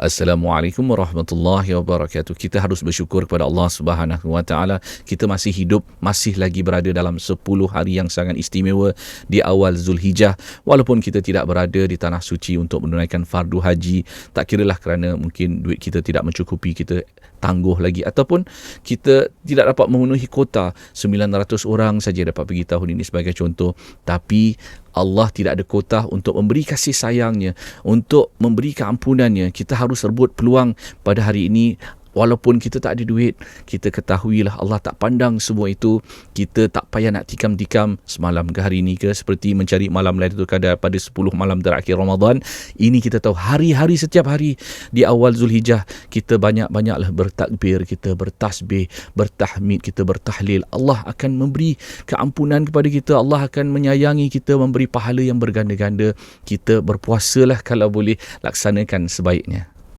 Assalamualaikum warahmatullahi wabarakatuh. Kita harus bersyukur kepada Allah Subhanahu Wa Taala. Kita masih hidup, masih lagi berada dalam 10 hari yang sangat istimewa di awal Zulhijjah. Walaupun kita tidak berada di tanah suci untuk menunaikan fardu haji, tak kiralah kerana mungkin duit kita tidak mencukupi, kita tangguh lagi, ataupun kita tidak dapat memenuhi kota 900 orang saja dapat pergi tahun ini sebagai contoh. Tapi Allah tidak ada kota untuk memberi kasih sayangnya, untuk memberi keampunannya. Kita harus rebut peluang pada hari ini. Walaupun kita tak ada duit, kita ketahuilah Allah tak pandang semua itu. Kita tak payah nak tikam-tikam semalam ke hari ini ke, seperti mencari malam Lailatul Qadar pada 10 malam terakhir Ramadan. Ini kita tahu hari-hari, setiap hari di awal Zulhijjah, kita banyak-banyaklah bertakbir, kita bertasbih, bertahmid, kita bertahlil. Allah akan memberi keampunan kepada kita, Allah akan menyayangi kita, memberi pahala yang berganda-ganda. Kita berpuasalah kalau boleh, laksanakan sebaiknya.